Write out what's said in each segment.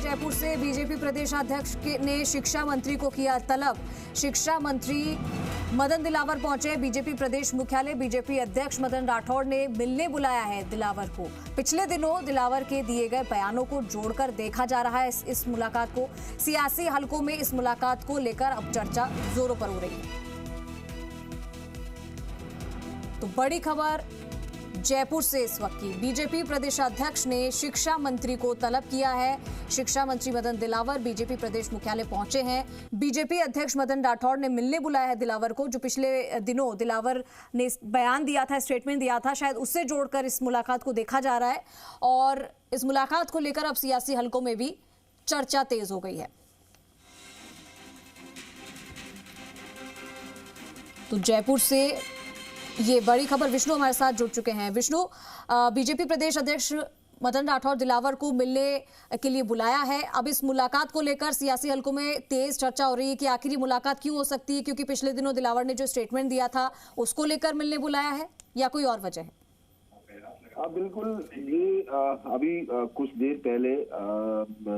जयपुर से बीजेपी प्रदेशाध्यक्ष ने शिक्षा मंत्री को किया तलब। शिक्षा मंत्री मदन दिलावर पहुंचे बीजेपी प्रदेश मुख्यालय। बीजेपी अध्यक्ष मदन राठौड़ ने मिलने बुलाया है दिलावर को। पिछले दिनों दिलावर के दिए गए बयानों को जोड़कर देखा जा रहा है इस मुलाकात को। सियासी हलकों में इस मुलाकात को लेकर अब चर्चा जोरों पर हो रही है। तो बड़ी खबर जयपुर से इस वक्त की, बीजेपी प्रदेशाध्यक्ष ने शिक्षा मंत्री को तलब किया है। शिक्षा मंत्री मदन दिलावर बीजेपी प्रदेश मुख्यालय पहुंचे हैं। बीजेपी अध्यक्ष मदन राठौड़ ने मिलने बुलाया है दिलावर को। जो पिछले दिनों दिलावर ने बयान दिया था, स्टेटमेंट दिया था, शायद उससे जोड़कर इस मुलाकात को देखा जा रहा है और इस मुलाकात को लेकर अब सियासी हलकों में भी चर्चा तेज हो गई है। तो जयपुर से ये बड़ी खबर, विष्णु हमारे साथ जुड़ चुके हैं। विष्णु, बीजेपी प्रदेश अध्यक्ष मदन राठौड़ दिलावर को मिलने के लिए बुलाया है। अब इस मुलाकात को लेकर सियासी हलकों में तेज चर्चा हो रही है कि आखिर ये मुलाकात क्यों हो सकती है, क्योंकि पिछले दिनों दिलावर ने जो स्टेटमेंट दिया था उसको लेकर मिलने बुलाया है या कोई और वजह है? बिल्कुल, ये अभी कुछ देर पहले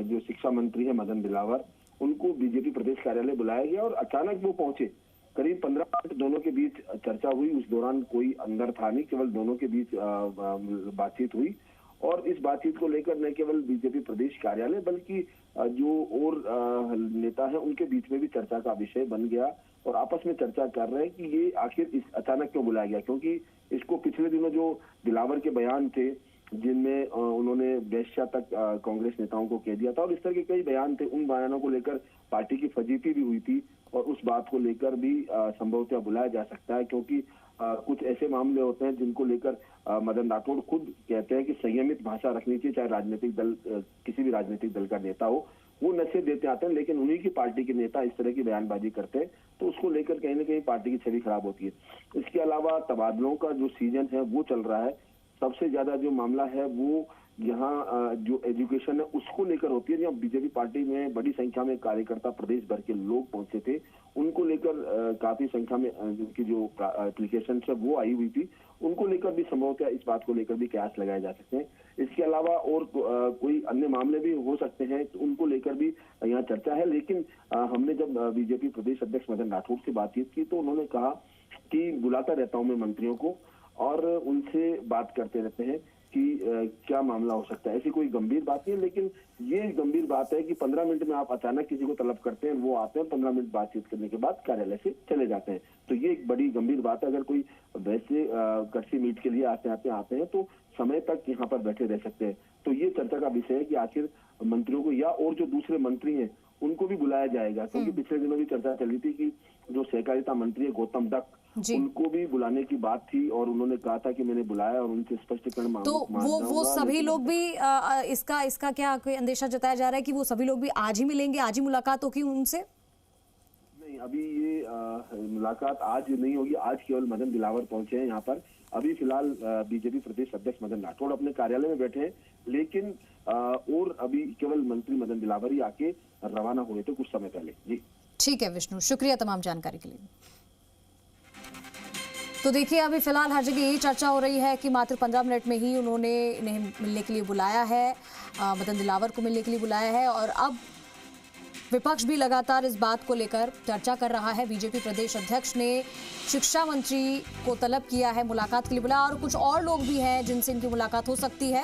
जो शिक्षा मंत्री है मदन दिलावर, उनको बीजेपी प्रदेश कार्यालय बुलाया गया और अचानक वो पहुंचे। करीब 15 मिनट दोनों के बीच चर्चा हुई। उस दौरान कोई अंदर था नहीं, केवल दोनों के बीच बातचीत हुई और इस बातचीत को लेकर न केवल बीजेपी प्रदेश कार्यालय बल्कि जो और नेता है उनके बीच में भी चर्चा का विषय बन गया और आपस में चर्चा कर रहे हैं कि ये आखिर इस अचानक क्यों बुलाया गया, क्योंकि इसको पिछले दिनों जो दिलावर के बयान थे जिनमें उन्होंने वेश्या तक कांग्रेस नेताओं को कह दिया था और इस तरह के कई बयान थे, उन बयानों को लेकर पार्टी की फजीती भी हुई थी और उस बात को लेकर भी संभवतः बुलाया जा सकता है, क्योंकि कुछ ऐसे मामले होते हैं जिनको लेकर मदन राठौड़ खुद कहते हैं कि संयमित भाषा रखनी चाहिए, चाहे राजनीतिक दल किसी भी राजनीतिक दल का नेता हो। वो नशे देते आते हैं लेकिन उन्हीं की पार्टी के नेता इस तरह की बयानबाजी करते हैं तो उसको लेकर कहीं ना कहीं पार्टी की छवि खराब होती है। इसके अलावा तबादलों का जो सीजन है वो चल रहा है। सबसे ज्यादा जो मामला है वो यहाँ जो एजुकेशन है उसको लेकर होती है। जहाँ बीजेपी पार्टी में बड़ी संख्या में कार्यकर्ता प्रदेश भर के लोग पहुंचे थे, उनको लेकर काफी संख्या में जिनकी जो एप्लीकेशन है वो आई हुई थी, उनको लेकर भी संभवतः इस बात को लेकर भी कयास लगाए जा सकते हैं। इसके अलावा और कोई अन्य मामले भी हो सकते हैं तो उनको लेकर भी यहाँ चर्चा है। लेकिन हमने जब बीजेपी प्रदेश अध्यक्ष मदन राठौड़ से बातचीत की तो उन्होंने कहा कि बुलाता रहता हूँ मैं मंत्रियों को और उनसे बात करते रहते हैं कि क्या मामला हो सकता है। ऐसी कोई गंभीर बात नहीं है, लेकिन ये गंभीर बात है कि 15 मिनट में आप अचानक किसी को तलब करते हैं, वो आते हैं 15 मिनट बातचीत करने के बाद कार्यालय से चले जाते हैं। तो ये एक बड़ी गंभीर बात है। अगर कोई वैसे कर्सी मीट के लिए आते हैं तो समय तक यहाँ पर बैठे रह सकते हैं। तो ये चर्चा का विषय है कि आखिर मंत्रियों को या और जो दूसरे मंत्री हैं उनको भी बुलाया जाएगा, क्योंकि पिछले दिनों भी चर्चा चली थी कि जो सहकारिता मंत्री है गौतम दत्त, उनको भी बुलाने की बात थी और उन्होंने कहा था कि मैंने बुलाया और उनसे स्पष्टीकरण मांगा। तो वो सभी लोग भी इसका क्या कोई अंदेशा जताया जा रहा है कि वो सभी लोग भी आज ही मिलेंगे, आज ही मुलाकात होगी उनसे? नहीं, अभी ये मुलाकात आज नहीं होगी। आज केवल मदन दिलावर पहुंचे हैं यहाँ पर। अभी फिलहाल बीजेपी प्रदेश अध्यक्ष मदन राठौड़ अपने कार्यालय में बैठे हैं, लेकिन और अभी केवल मंत्री मदन दिलावर ही आके रवाना हुए थे कुछ समय पहले। जी ठीक है विष्णु, शुक्रिया तमाम जानकारी के लिए। तो देखिए, अभी फिलहाल हर जगह यही चर्चा हो रही है कि मात्र 15 मिनट में ही उन्होंने इन्हें मिलने के लिए बुलाया है, मदन दिलावर को मिलने के लिए बुलाया है और अब विपक्ष भी लगातार इस बात को लेकर चर्चा कर रहा है। बीजेपी प्रदेश अध्यक्ष ने शिक्षा मंत्री को तलब किया है, मुलाकात के लिए बुलाया और कुछ और लोग भी हैं जिनसे इनकी मुलाकात हो सकती है।